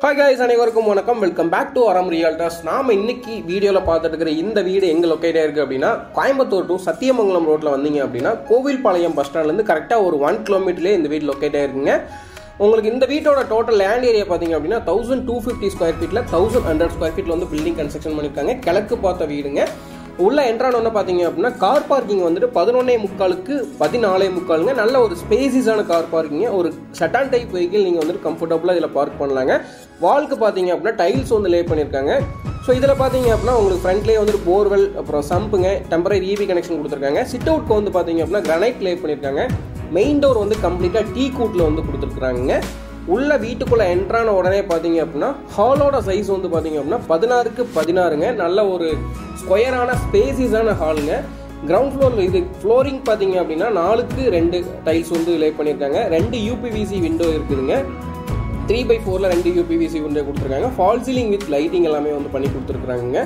Hi guys, அனைவருக்கும் வணக்கம். Welcome back to அறம் ரியல்டர்ஸ். நாம இன்னைக்கு வீடியோல பார்த்துட்டு இருக்கிற இந்த வீடு எங்க லொகேட் ஆயிருக்கு அப்படின்னா கோயம்புத்தூர் டு சத்தியமங்கலம் ரோட்ல வந்தீங்க அப்படின்னா கோவில்பாளையம் பஸ் ஸ்டாண்ட்ல இருந்து கரெக்டா ஒரு 1 கிலோமீட்டர்லயே இந்த வீடு லொகேட் ஆயிருக்குங்க. உங்களுக்கு இந்த வீட்டோட டோட்டல் லேண்ட் ஏரியா பாத்தீங்க அப்படின்னா 1250 ஸ்கொயர் ஃபீட்ல 1100 ஸ்கொயர் ஃபீட்ல வந்து பில்டிங் கன்ஸ்ட்ரக்ஷன் பண்ணிருக்காங்க. கிழக்கு பார்த்த வீடுங்க. உள்ள என்ட்ரான பாத்தீங்க அப்படின்னா கார் பார்க்கிங் வந்துட்டு 11:45க்கு 14:45ங்க. நல்ல ஒரு ஸ்பேசிஸான கார் பார்க்கிங். ஒரு செடான் டைப் வெஹிக்கிள் நீங்க வந்துட்டு கம்ஃபர்டபுளா இதுல பார்க் பண்ணலாங்க. வால்க்கு பாத்தீங்க அப்படின்னா டைல்ஸ் வந்து லே பண்ணிருக்காங்க. ஸோ இதில் பார்த்தீங்க அப்படின்னா உங்களுக்கு ஃப்ரண்ட்லேயே வந்துட்டு போர்வெல் அப்புறம் சம்புங்க டெம்பரரி இபி கனெக்ஷன் கொடுத்துருக்காங்க. சிட் அவுட்க்கு வந்து பார்த்தீங்க அப்படின்னா கிரானைட் லே பண்ணியிருக்காங்க. மெயின் டோர் வந்து கம்ப்ளீட்டாக டீ கூட்டில் வந்து கொடுத்துருக்குறாங்க. உள்ள வீட்டுக்குள்ளே என்ட்ரான உடனே பார்த்தீங்க அப்படின்னா ஹாலோட சைஸ் வந்து பார்த்தீங்க அப்படின்னா 16க்கு 16ங்க. நல்ல ஒரு ஸ்கொயரான ஸ்பேசிஸான ஹாலுங்க. கிரவுண்ட் ஃப்ளோரில் இது ஃப்ளோரிங் பார்த்தீங்க அப்படின்னா 4க்கு 2 டைல்ஸ் வந்து லே பண்ணியிருக்காங்க. 2 யூபிவிசி விண்டோ இருக்குதுங்க. 3/4ல 2 யூபிவிசி விண்டோ கொடுத்துருக்காங்க. ஃபால் சீலிங் வித் லைட்டிங் எல்லாமே வந்து பண்ணி கொடுத்துருக்காங்க.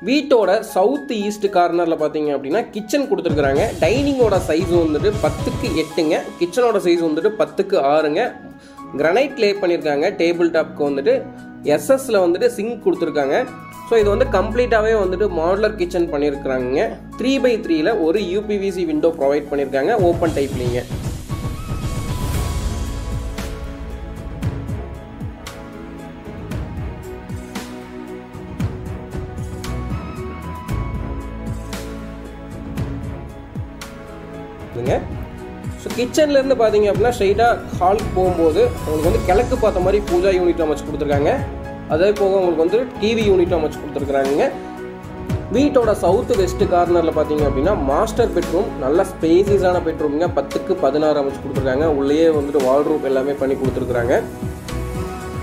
வீட்டோட சவுத் ஈஸ்ட் கார்னர்ல பாத்தீங்க அப்படின்னா கிச்சன் கொடுத்துருக்காங்க. டைனிங்கோட சைஸ் வந்துட்டு 10க்கு 8ங்க. கிச்சனோட சைஸ் வந்துட்டு 10க்கு 6ங்க. கிரானைட் லே பண்ணியிருக்காங்க. டேபிள் டாப்க்கு வந்துட்டு எஸ்எஸ்ல வந்துட்டு சிங்க் கொடுத்துருக்காங்க. ஸோ இது வந்து கம்ப்ளீட்டாகவே வந்துட்டு மாடுலர் கிச்சன் பண்ணியிருக்கிறாங்க. 3/3ல ஒரு யூபிவிசி விண்டோ ப்ரொவைட் பண்ணியிருக்காங்க. ஓப்பன் டைப்லிங்க. ஸோ கிச்சன்ல இருந்து பாத்தீங்க அப்படின்னா ஸ்ட்ரைட்டா ஹாலுக்கு போகும்போது உங்களுக்கு வந்து கிழக்கு பார்த்த மாதிரி பூஜா யூனிட் அமைச்சு கொடுத்துருக்காங்க. அதே போக உங்களுக்கு வந்து டிவி யூனிட் அமைச்சு கொடுத்துருக்காங்க. வீட்டோட சவுத் வெஸ்ட் கார்னர்ல பாத்தீங்க அப்படின்னா மாஸ்டர் பெட்ரூம். நல்ல ஸ்பேசிஸான பெட்ரூம்ங்க. 10க்கு 16 அமைச்சு கொடுத்துருக்காங்க. உள்ளே வந்துட்டு வார்ட்ரூப் எல்லாமே பண்ணி கொடுத்துருக்காங்க.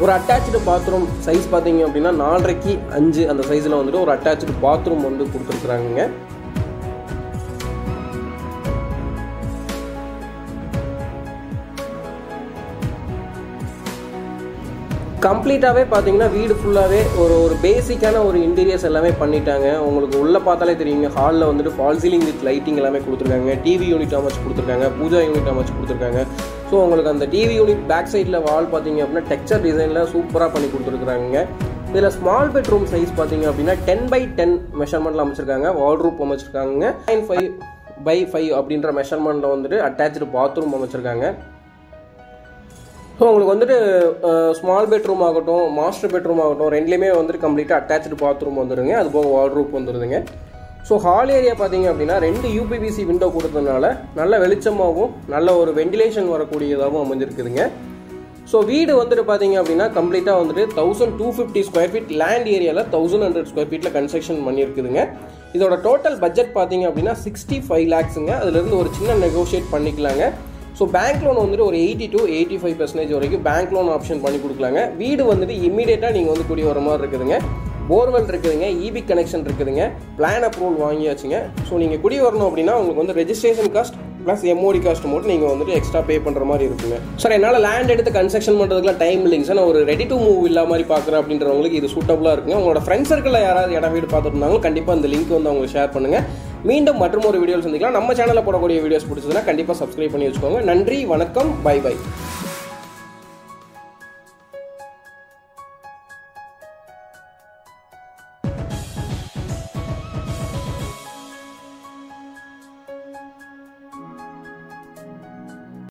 ஒரு அட்டாச்சு பாத்ரூம் சைஸ் பாத்தீங்க அப்படின்னா 4.5க்கு 5 அந்த சைஸ்ல வந்துட்டு ஒரு அட்டாச்சு பாத்ரூம் வந்து கொடுத்துருக்காங்க. கம்ப்ளீட்டாகவே பார்த்தீங்கன்னா வீடு ஃபுல்லாகவே ஒரு பேசிக்கான ஒரு இன்டீரியர்ஸ் எல்லாமே பண்ணிட்டாங்க. உங்களுக்கு உள்ளே பார்த்தாலே தெரியுங்க. ஹாலில் வந்துட்டு ஃபால் சீலிங் வித் லைட்டிங் எல்லாமே கொடுத்துருக்காங்க. டிவி யூனிட் அமைச்சு கொடுத்துருக்காங்க. பூஜா யூனிட் அமைச்சு கொடுத்துருக்காங்க. ஸோ உங்களுக்கு அந்த டிவி யூனிட் பேக் சைடில் வால் பார்த்தீங்க அப்படின்னா டெக்ஸ்சர் டிசைனில் சூப்பராக பண்ணி கொடுத்துருக்காங்க. இதில் ஸ்மால் பெட்ரூம் சைஸ் பார்த்தீங்க அப்படின்னா 10/10 மெஷர்மெண்ட்டில் அமைச்சிருக்காங்க. வார்ட்ரூப் அமைச்சிருக்காங்க. 9.5/5 அப்படின்ற மெஷர்மெண்ட்டில் வந்துட்டு அட்டாச்சு பாத்ரூம் அமைச்சிருக்காங்க. ஸோ உங்களுக்கு வந்துட்டு ஸ்மால் பெட்ரூம் ஆகட்டும் மாஸ்டர் பெட்ரூம் ஆகட்டும் ரெண்டுலேயுமே வந்துட்டு கம்ப்ளீட்டாக அட்டாச்சு பாத்ரூம் வந்துடுங்க. அது போக வார்ட்ரூப் வந்துடுதுங்க. ஸோ ஹால் ஏரியா பார்த்தீங்க அப்படின்னா 2 யூபிவிசி விண்டோ கொடுத்ததுனால நல்ல வெளிச்சமாகவும் நல்ல ஒரு வெண்டிலேஷன் வரக்கூடியதாகவும் அமைஞ்சிருக்குதுங்க. ஸோ வீடு வந்துட்டு பார்த்தீங்க அப்படின்னா கம்ப்ளீட்டாக வந்துட்டு 1250 ஸ்கொயர் ஃபீட் லேண்ட் ஏரியாவில் 1100 ஸ்கொயர் ஃபீட்டில் கன்ஸ்ட்ரக்ஷன் பண்ணியிருக்குதுங்க. இதோட டோட்டல் பட்ஜெட் பார்த்தீங்க அப்படின்னா 65 lakhsங்க. அதுலேருந்து ஒரு சின்ன நெகோஷியேட் பண்ணிக்கலாங்க. ஸோ பேங்க் லோன் வந்துட்டு ஒரு 80 to 85% வரைக்கும் பேங்க் லோன் ஆப்ஷன் பண்ணி கொடுக்கலாங்க. வீடு வந்துட்டு இமீடியட்டாக நீங்கள் வந்து கூடிய வர மாதிரி இருக்குதுங்க. போர்வெல் இருக்குதுங்க. இபி கனெக்ஷன் இருக்குதுங்க. பிளான் அப்ரூவல் வாங்கியாச்சுங்க. ஸோ நீங்கள் குடி வரணும் அப்படின்னா உங்களுக்கு வந்து registration cost plus MOD cost மட்டும் நீங்கள் வந்துட்டு எக்ஸ்ட்ரா பே பண்ணுற மாதிரி இருக்குங்க. சார் என்னால் லேண்ட் எடுத்து கன்ஸ்ட்ரக்ஷன் பண்ணுறதுக்குலாம் டைம் இல்லைங்க சார். நான் ஒரு ரெடி டு மூவ் இல்லா மாதிரி பார்க்குறேன் அப்படின்றவங்களுக்கு இது சூட்டபுளாக இருக்குங்க. உங்களோட ஃப்ரெண்ட்ஸ் சர்க்கிளில் யாராவது இடம் வீடு பார்த்துருந்தாலும் கண்டிப்பாக அந்த லிங்க் வந்து அவங்க ஷேர் பண்ணுங்கள். மீண்டும் மற்றும் ஒரு வீடியோவில் சந்திக்கலாம். நம்ம சேனலில் போடக்கூடிய வீடியோஸ் பிடிச்சதுன்னா கண்டிப்பாக சப்ஸ்கிரைப் பண்ணி வச்சுக்கோங்க. நன்றி, வணக்கம், பை பை.